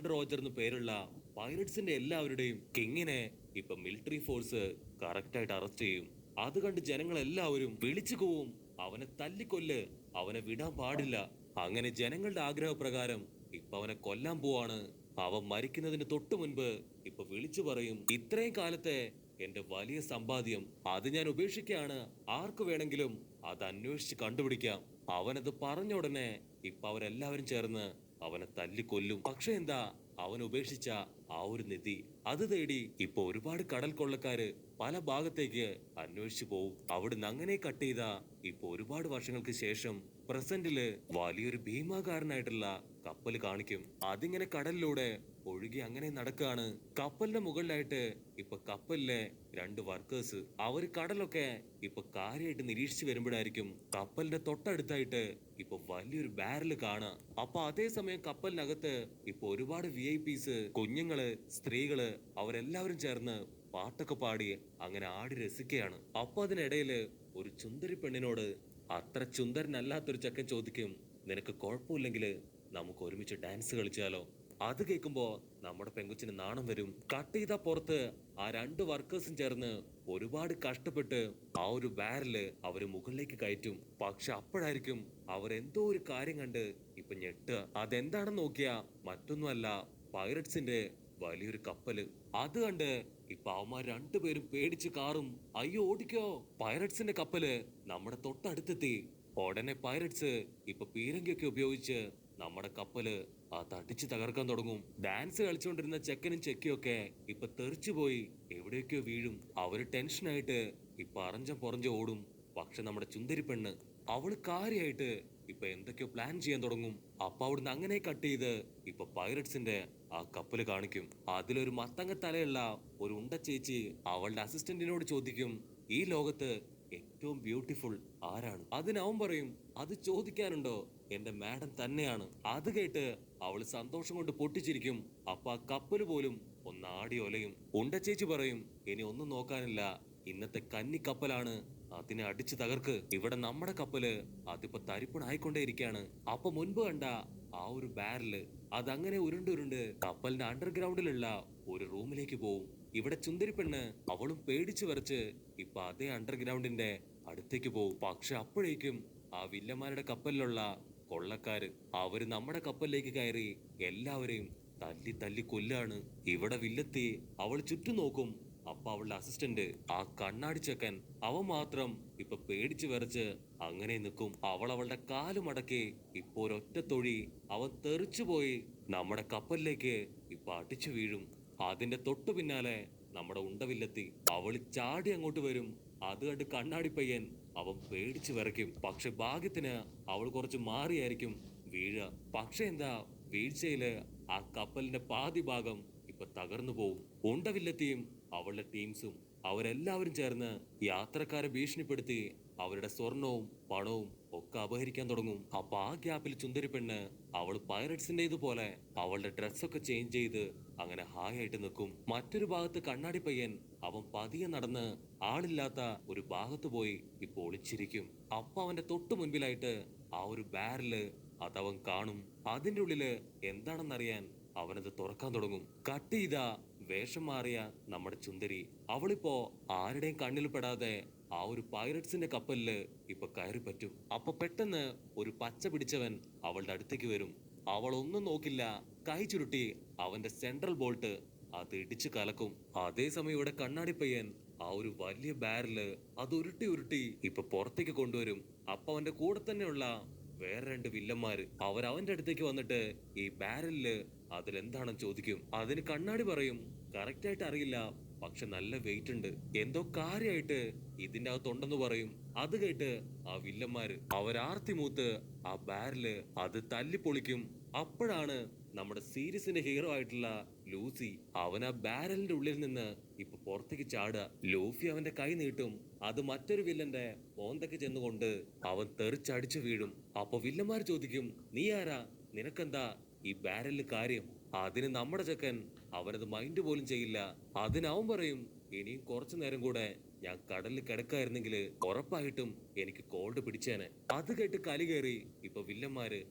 Gold Roger എന്ന് പേരുള്ള പൈററ്റ്സിന്റെ എല്ലാവരുടെയും കിങ്ങിനെ ഇപ്പൊ മിലിറ്ററി ഫോഴ്സ് കറക്റ്റ് ആയിട്ട് അറസ്റ്റ് ചെയ്യും. അത് കണ്ട് ജനങ്ങൾ എല്ലാവരും വിളിച്ചു കൂവും, അവനെ തല്ലിക്കൊല്ല്, അവനെ വിടാൻ പാടില്ല. അങ്ങനെ ജനങ്ങളുടെ ആഗ്രഹപ്രകാരം ഇപ്പൊ അവനെ കൊല്ലാൻ പോവാണ്. അവൻ മരിക്കുന്നതിന് തൊട്ടു മുൻപ് ഇപ്പൊ വിളിച്ചു പറയും, ഇത്രയും കാലത്തെ എന്റെ വലിയ സമ്പാദ്യം അത് ഞാൻ ഉപേക്ഷിക്കുകയാണ്. ആർക്ക് വേണമെങ്കിലും അത് അന്വേഷിച്ച് കണ്ടുപിടിക്കാം. അവനത് പറഞ്ഞ ഉടനെ ഇപ്പൊ അവരെല്ലാവരും ചേർന്ന് അവനെ തല്ലിക്കൊല്ലും. പക്ഷെ എന്താ, അവൻ ഉപേക്ഷിച്ച ആ ഒരു നിധി അത് തേടി ഇപ്പൊ ഒരുപാട് കടൽ കൊള്ളക്കാര് പല ഭാഗത്തേക്ക് അന്വേഷിച്ചു പോവും. അവിടുന്ന് അങ്ങനെ കട്ട് ചെയ്ത ഇപ്പൊ ഒരുപാട് വർഷങ്ങൾക്ക് ശേഷം പ്രസന്റില് വലിയൊരു ഭീമാകാരനായിട്ടുള്ള കപ്പല് കാണിക്കും. അതിങ്ങനെ കടലിലൂടെ ഒഴുകി അങ്ങനെ നടക്കാണ്. കപ്പലിന്റെ മുകളിലായിട്ട് ഇപ്പൊ കപ്പലിലെ രണ്ട് വർക്കേഴ്സ് അവര് കടലൊക്കെ ഇപ്പൊ കാര്യമായിട്ട് നിരീക്ഷിച്ചു വരുമ്പോഴായിരിക്കും കപ്പലിന്റെ തൊട്ടടുത്തായിട്ട് ഇപ്പൊ വലിയൊരു ബാരല് കാണാ. അപ്പൊ അതേസമയം കപ്പലിനകത്ത് ഇപ്പൊ ഒരുപാട് VIP കുഞ്ഞുങ്ങള്, സ്ത്രീകള് അവരെല്ലാവരും ചേർന്ന് പാട്ടൊക്കെ പാടി അങ്ങനെ ആടി രസിക്കുകയാണ്. അപ്പൊ അതിനിടയില് ഒരു ചുന്ദരി പെണ്ണിനോട് അത്ര ചുന്ദരനല്ലാത്തൊരു ചെക്കൻ ചോദിക്കും, നിനക്ക് കുഴപ്പമില്ലെങ്കില് നമുക്ക് ഒരുമിച്ച് ഡാൻസ് കളിച്ചാലോ? അത് കേൾക്കുമ്പോ നമ്മുടെ പെങ്കുച്ചിന് നാണം വരും. കട്ട് ചെയ്ത പുറത്ത് ആ രണ്ട് വർക്കേഴ്സും ചേർന്ന് ഒരുപാട് കഷ്ടപ്പെട്ട് ആ ഒരു ബാരല് അവര് മുകളിലേക്ക് കയറ്റും. പക്ഷെ അപ്പോഴായിരിക്കും അവരെന്തോ ഒരു കാര്യം കണ്ട് ഇപ്പൊ ഞെട്ടുക. അതെന്താണെന്ന് നോക്കിയാ മറ്റൊന്നുമല്ല, പൈററ്റ്സിന്റെ വലിയൊരു കപ്പല്. അത് കണ്ട് ഇപ്പൊ അവന്മാർ രണ്ടുപേരും പേടിച്ച് കാറും, അയ്യോ ഓടിക്കോ, പൈററ്റ്സിന്റെ കപ്പല് നമ്മുടെ തൊട്ടടുത്തെത്തി. ഉടനെ പൈററ്റ്സ് ഇപ്പൊ പീരങ്കിയൊക്കെ ഉപയോഗിച്ച് നമ്മുടെ കപ്പല് ആ തടിച്ച് തകർക്കാൻ തുടങ്ങും. ഡാൻസ് കളിച്ചുകൊണ്ടിരുന്ന ചെക്കനും ചെക്കിയൊക്കെ ഇപ്പൊ തെറിച്ചുപോയി എവിടെയൊക്കെയോ വീഴും. അവര് ടെൻഷനായിട്ട് ഇപ്പൊ അറഞ്ചം പുറഞ്ചം ഓടും. പക്ഷെ നമ്മുടെ ചുന്ദരി പെണ്ണ് അവള് കാര്യമായിട്ട് ഇപ്പൊ എന്തൊക്കെയോ പ്ലാൻ ചെയ്യാൻ തുടങ്ങും. അപ്പൊ അവിടുന്ന് അങ്ങനെ കട്ട് ചെയ്ത് ഇപ്പൊ പൈററ്റ്സിന്റെ ആ കപ്പല് കാണിക്കും. അതിലൊരു മത്തങ്ങ തലയുള്ള ഒരു ഉണ്ട ചേച്ചി അവളുടെ അസിസ്റ്റന്റിനോട് ചോദിക്കും, ഈ ലോകത്ത് ഏറ്റവും ബ്യൂട്ടിഫുൾ ആരാണ്? അതിന് അവൻ പറയും, അത് ചോദിക്കാനുണ്ടോ, എന്റെ മാഡം തന്നെയാണ്. അത് കേട്ട് അവള് സന്തോഷം കൊണ്ട് പൊട്ടിച്ചിരിക്കും. അപ്പൊ ആ കപ്പല് പോലും ഒന്ന് ആടി ഒലയും. ഉണ്ട ചേച്ചി പറയും, ഇനി ഒന്നും നോക്കാനില്ല, ഇന്നത്തെ കന്നി കപ്പലാണ്, അതിനെ അടിച്ചു തകർക്ക്. ഇവിടെ നമ്മുടെ കപ്പല് അതിപ്പോ തരിപ്പണായിക്കൊണ്ടേയിരിക്കാണ്. അപ്പൊ മുൻപ് കണ്ട ആ ഒരു ബാരല് അതങ്ങനെ ഉരുണ്ടുരുണ്ട് കപ്പലിന്റെ അണ്ടർഗ്രൗണ്ടിലുള്ള ഒരു റൂമിലേക്ക് പോവും. ഇവിടെ ചുന്ദരി പെണ്ണ് അവളും പേടിച്ചു വരച്ച് ഇപ്പൊ അതേ അണ്ടർഗ്രൗണ്ടിന്റെ അടുത്തേക്ക് പോവും. പക്ഷെ അപ്പോഴേക്കും ആ വില്ലന്മാരുടെ കപ്പലിലുള്ള കൊള്ളക്കാര് അവര് നമ്മുടെ കപ്പലിലേക്ക് കയറി എല്ലാവരെയും തല്ലി തല്ലി കൊല്ലാണ്. ഇവിടെ വില്ലത്തി അവൾ ചുറ്റും നോക്കും. അപ്പൊ അവളുടെ അസിസ്റ്റന്റ് ആ കണ്ണാടി ചെക്കൻ അവൻ മാത്രം ഇപ്പൊ പേടിച്ചു വിറച്ച് അങ്ങനെ നിൽക്കും. അവൾ അവളുടെ കാല് മടക്കി ഇപ്പൊ ഒരൊറ്റ തൊഴി അവൻ തെറിച്ചുപോയി നമ്മുടെ കപ്പലിലേക്ക് ഇപ്പൊ അടിച്ചു വീഴും. അതിന്റെ തൊട്ടു പിന്നാലെ നമ്മുടെ ഉണ്ടവില്ലെത്തി അവള് ചാടി അങ്ങോട്ട് വരും. അത് കണ്ട് കണ്ണാടി പയ്യൻ അവൻ പേടിച്ചു വിറയ്ക്കും. പക്ഷെ ഭാഗ്യത്തിന് അവൾ കുറച്ച് മാറിയായിരിക്കും വീഴുക. പക്ഷെ എന്താ, വീഴ്ചയില് ആ കപ്പലിന്റെ പാതി ഭാഗം ഇപ്പൊ തകർന്നു പോവും. ഉണ്ടവില്ലെത്തിയും അവളുടെ ടീംസും അവരെല്ലാവരും ചേർന്ന് യാത്രക്കാരെ ഭീഷണിപ്പെടുത്തി അവരുടെ സ്വർണവും പണവും ഒക്കെ അപഹരിക്കാൻ തുടങ്ങും. അപ്പൊ ആ ഗ്യാപ്പിൽ ചുന്ദരി പെണ്ണ് അവള് പൈററ്റ്സിന്റെ ഇതുപോലെ അവളുടെ ഡ്രസ്സൊക്കെ ചേഞ്ച് ചെയ്ത് അങ്ങനെ ഹായ് ആയിട്ട് നിൽക്കും. മറ്റൊരു ഭാഗത്ത് കണ്ണാടി പയ്യൻ അവൻ പതിയെ നടന്ന് ആളില്ലാത്ത ഒരു ഭാഗത്ത് പോയി ഇപ്പൊ ഒളിച്ചിരിക്കും. അപ്പൊ അവന്റെ തൊട്ടു മുൻപിലായിട്ട് ആ ഒരു ബാരല് അതവൻ കാണും. അതിന്റെ ഉള്ളില് എന്താണെന്നറിയാൻ അവനത് തുറക്കാൻ തുടങ്ങും. കട്ട് ചെയ്ത വേഷം മാറിയ നമ്മുടെ ചുന്ദരി അവളിപ്പോ ആരുടെയും കണ്ണിൽ പെടാതെ ആ ഒരു പൈററ്റ്സിന്റെ കപ്പലില് ഇപ്പൊ കയറി പറ്റും. അപ്പൊ പെട്ടെന്ന് ഒരു പച്ച പിടിച്ചവൻ അവളുടെ അടുത്തേക്ക് വരും. അവൾ ഒന്നും നോക്കില്ല, കൈ ചുരുട്ടി അവന്റെ സെൻട്രൽ ബോൾട്ട് അത് ഇടിച്ചു കലക്കും. അതേസമയം ഇവിടെ കണ്ണാടി പയ്യൻ ആ ഒരു വലിയ ബാരല് അത് ഉരുട്ടി ഉരുട്ടി ഇപ്പൊ പുറത്തേക്ക് കൊണ്ടുവരും. അപ്പൊ അവന്റെ കൂടെ തന്നെയുള്ള വേറെ രണ്ട് വില്ലന്മാര് അവന്റെ അടുത്തേക്ക് വന്നിട്ട് ഈ ബാരലില് അതിലെന്താണെന്ന് ചോദിക്കും. അതിന് കണ്ണാടി പറയും, കറക്റ്റ് ആയിട്ട് അറിയില്ല, പക്ഷെ നല്ല വെയിറ്റ് ഉണ്ട്, എന്തോ കാര്യമായിട്ട് ഇതിന്റെ അകത്തുണ്ടെന്ന് പറയും. അത് കേട്ട് ആ വില്ലന്മാര് അവരാർത്തി മൂത്ത് ആ ബാരല് അത് തല്ലിപ്പൊളിക്കും. അപ്പോഴാണ് നമ്മുടെ സീരീസിന്റെ ഹീറോ ആയിട്ടുള്ള ലൂസി അവൻ ആ ബാരലിന്റെ ഉള്ളിൽ നിന്ന് ഇപ്പൊ പുറത്തേക്ക് ചാടുക. ലൂഫി അവന്റെ കൈ നീട്ടും. അത് മറ്റൊരു വില്ലന്റെ മോന്തയ്ക്ക് ചെന്നുകൊണ്ട് അവൻ തെറിച്ചടിച്ചു വീഴും. അപ്പൊ വില്ലന്മാർ ചോദിക്കും, നീ ആരാ, നിനക്കെന്താ ഈ ബാരലിൽ കാര്യം? അതിന് നമ്മുടെ ചെക്കൻ അവനത് മൈൻഡ് പോലും ചെയ്യില്ല. അതിന് അവൻ പറയും, ഇനിയും കുറച്ചു നേരം കൂടെ ഞാൻ കടലിൽ കിടക്കായിരുന്നെങ്കിൽ ഉറപ്പായിട്ടും എനിക്ക് കോൾഡ് പിടിച്ചേനെ. അത് കേട്ട് കലി കയറി ഇപ്പൊ വില്ലന്മാര്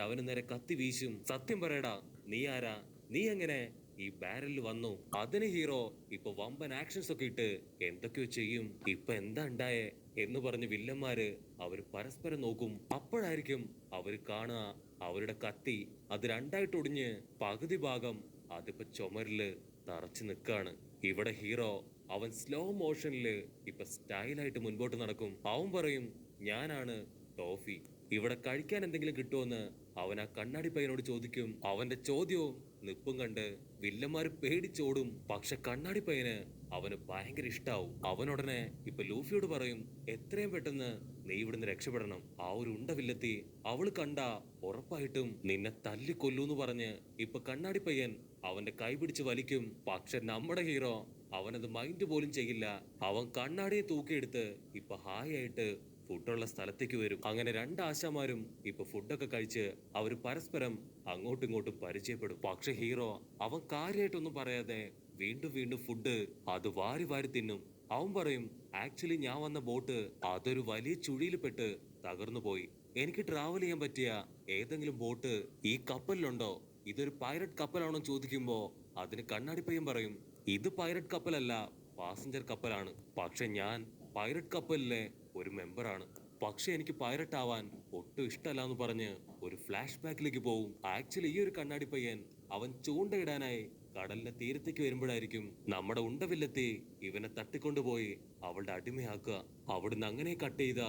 അവന് നേരെ കത്തി വീശും. സത്യം പറയടാ, നീ ആരാ, നീ എങ്ങനെ ഈ ബാരലിൽ വന്നു? അതിന് ഹീറോ ഇപ്പൊ വമ്പൻ ആക്ഷൻസ് ഒക്കെ ഇട്ട് എന്തൊക്കെയോ ചെയ്യും. ഇപ്പൊ എന്താ ഉണ്ടായേ എന്ന് പറഞ്ഞ് വില്ലന്മാര് അവര് പരസ്പരം നോക്കും. അപ്പോഴായിരിക്കും അവര് കാണുക അവരുടെ കത്തി അത് രണ്ടായിട്ട് ഒടിഞ്ഞ് പകുതി ഭാഗം അതിപ്പോ ചുമരില് തറച്ചു നിൽക്കാണ്. ഇവിടെ ഹീറോ അവൻ സ്ലോ മോഷനില് ഇപ്പൊ സ്റ്റൈലായിട്ട് മുൻപോട്ട് നടക്കും. അവൻ പറയും, ഞാനാണ് ടോഫി. ഇവിടെ കഴിക്കാൻ എന്തെങ്കിലും കിട്ടുമെന്ന് അവൻ ആ കണ്ണാടി പയ്യനോട് ചോദിക്കും. അവന്റെ ചോദ്യവും നിപ്പും കണ്ട് വില്ലന്മാര് പേടിച്ചോടും. പക്ഷെ കണ്ണാടി പയ്യന് അവന് ഭയങ്കര ഇഷ്ടാവും. അവനുടനെ ഇപ്പൊ ലൂഫിയോട് പറയും, എത്രയും പെട്ടെന്ന് നീ ഇവിടുന്ന് രക്ഷപ്പെടണം. ആ ഒരു ഉണ്ട വില്ലത്തി അവള് കണ്ട ഉറപ്പായിട്ടും നിന്നെ തല്ലിക്കൊല്ലൂന്ന് പറഞ്ഞ് ഇപ്പൊ കണ്ണാടി പയ്യൻ അവന്റെ കൈ പിടിച്ച് വലിക്കും. പക്ഷെ നമ്മുടെ ഹീറോ അവനത് മൈൻഡ് പോലും ചെയ്യില്ല. അവൻ കണ്ണാടിയെ തൂക്കിയെടുത്ത് ഇപ്പൊ ഹായ് ആയിട്ട് ഫുഡുള്ള സ്ഥലത്തേക്ക് വരും. അങ്ങനെ രണ്ട് ആശാമാരും ഇപ്പൊ ഫുഡൊക്കെ കഴിച്ച് അവര് പരസ്പരം അങ്ങോട്ടും ഇങ്ങോട്ടും പരിചയപ്പെടും. പക്ഷെ ഹീറോ അവൻ കാര്യമായിട്ടൊന്നും പറയാതെ വീണ്ടും വീണ്ടും ഫുഡ് അത് വാരി വാരി തിന്നും. അവൻ പറയും, ആക്ച്വലി ഞാൻ വന്ന ബോട്ട് അതൊരു വലിയ ചുഴിയിൽ പെട്ട് തകർന്നു പോയി. എനിക്ക് ട്രാവൽ ചെയ്യാൻ പറ്റിയ ഏതെങ്കിലും ബോട്ട് ഈ കപ്പലിലുണ്ടോ? ഇതൊരു പൈററ്റ് കപ്പലാണോ ചോദിക്കുമ്പോ അതിന് കണ്ണാടിപ്പയ്യൻ പറയും, ഇത് പൈററ്റ് കപ്പലല്ല, പാസഞ്ചർ കപ്പലാണ്. പക്ഷെ ഞാൻ പൈററ്റ് കപ്പലിലെ ഒരു മെമ്പറാണ്. പക്ഷെ എനിക്ക് പൈററ്റ് ആവാൻ ഒട്ടും ഇഷ്ടമല്ല എന്ന് പറഞ്ഞ് ഒരു ഫ്ലാഷ് ബാക്കിലേക്ക് പോവും. ആക്ച്വലി ഈ ഒരു കണ്ണാടി പയ്യൻ അവൻ ചൂണ്ടയിടാനായി കടലിന്റെ തീരത്തേക്ക് വരുമ്പോഴായിരിക്കും നമ്മുടെ ഉണ്ടവില്ലെത്തി ഇവനെ തട്ടിക്കൊണ്ടുപോയി അവളുടെ അടിമയാക്കുക. അവിടുന്ന് അങ്ങനെ കട്ട് ചെയ്ത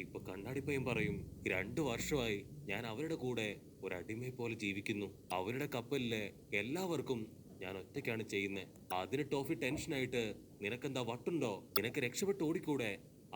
ഇപ്പൊ കണ്ണാടി പയ്യൻ പറയും, 2 വർഷമായി ഞാൻ അവരുടെ കൂടെ ഒരു അടിമയെ പോലെ ജീവിക്കുന്നു. അവരുടെ കപ്പലിലെ എല്ലാവർക്കും ഞാൻ ഒറ്റയ്ക്കാണ് ചെയ്യുന്നത്. അതിന് ടോഫി ടെൻഷനായിട്ട്, നിനക്കെന്താ വട്ടുണ്ടോ? നിനക്ക് രക്ഷപ്പെട്ട് ഓടിക്കൂടെ?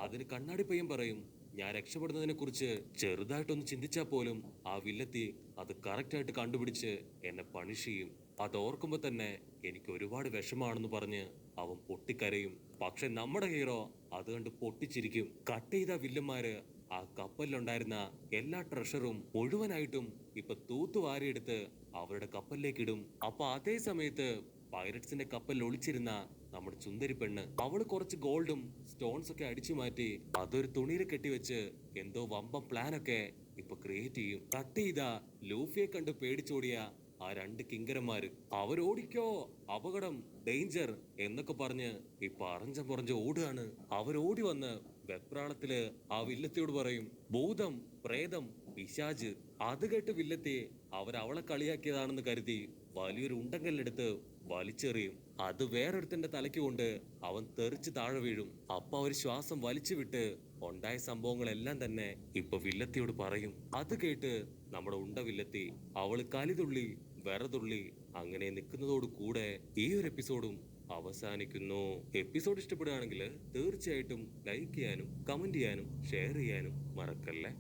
അതിന് കണ്ണാടി പയ്യൻ പറയും, ഞാൻ രക്ഷപ്പെടുന്നതിനെ കുറിച്ച് ചെറുതായിട്ടൊന്ന് ചിന്തിച്ചാൽ പോലും ആ വില്ലത്തി അത് കറക്റ്റായിട്ട് കണ്ടുപിടിച്ച് എന്നെ പണിഷ് ചെയ്യും. അത് ഓർക്കുമ്പോ തന്നെ എനിക്ക് ഒരുപാട് വിഷമാണെന്ന് പറഞ്ഞ് അവൻ പൊട്ടിക്കരയും. പക്ഷെ നമ്മുടെ ഹീറോ അത് കണ്ട് പൊട്ടിച്ചിരിക്കും. കട്ട് ചെയ്ത വില്ലന്മാര് ആ കപ്പലിലുണ്ടായിരുന്ന എല്ലാ ട്രഷറും മുഴുവനായിട്ടും ഇപ്പൊ തൂത്തുവാരിയെടുത്ത് അവരുടെ കപ്പലിലേക്ക് ഇടും. അപ്പൊ അതേ സമയത്ത് പൈററ്റ്സിന്റെ കപ്പലിൽ ഒളിച്ചിരുന്ന നമ്മുടെ ചുന്ദരി പെണ്ണ് അവള് കുറച്ച് ഗോൾഡും സ്റ്റോൺസ് ഒക്കെ അടിച്ചു മാറ്റി അതൊരു തുണിയിൽ കെട്ടിവെച്ച് എന്തോ വമ്പം പ്ലാനൊക്കെ ഇപ്പൊ ക്രിയേറ്റ് ചെയ്യും. കട്ട് ചെയ്ത ലൂഫിയെ കണ്ട് പേടിച്ചോടിയ ആ രണ്ട് കിങ്കരന്മാര് അവരോടിക്കോ, അപകടം, ഡേഞ്ചർ എന്നൊക്കെ പറഞ്ഞ് ഇപ്പൊ അറഞ്ചം പുറഞ്ച് ഓടുകയാണ്. അവരോടി വന്ന് വെപ്രാളത്തില് ആ വില്ലത്തിയോട് പറയും, ഭൂതം, പ്രേതം, പിശാജ്. അത് കേട്ട് വില്ലത്തി അവരവളെ കളിയാക്കിയതാണെന്ന് കരുതി വലിയൊരു ഉണ്ടങ്കല്ലെടുത്ത് വലിച്ചെറിയും. അത് വേറൊരുത്തന്റെ തലയ്ക്ക് കൊണ്ട് അവൻ തെറിച്ച് താഴെ വീഴും. അപ്പൊ അവര് ശ്വാസം വലിച്ചു വിട്ട് ഉണ്ടായ സംഭവങ്ങളെല്ലാം തന്നെ ഇപ്പൊ വില്ലത്തിയോട് പറയും. അത് കേട്ട് നമ്മുടെ ഉണ്ട വില്ലത്തി അവള് കലിതുള്ളി വെറതുള്ളി അങ്ങനെ നിൽക്കുന്നതോട് കൂടെ ഈ ഒരു എപ്പിസോഡും അവസാനിക്കുന്നു. എപ്പിസോഡ് ഇഷ്ടപ്പെടുകയാണെങ്കിൽ തീർച്ചയായിട്ടും ലൈക്ക് ചെയ്യാനും കമന്റ് ചെയ്യാനും ഷെയർ ചെയ്യാനും മറക്കല്ലേ.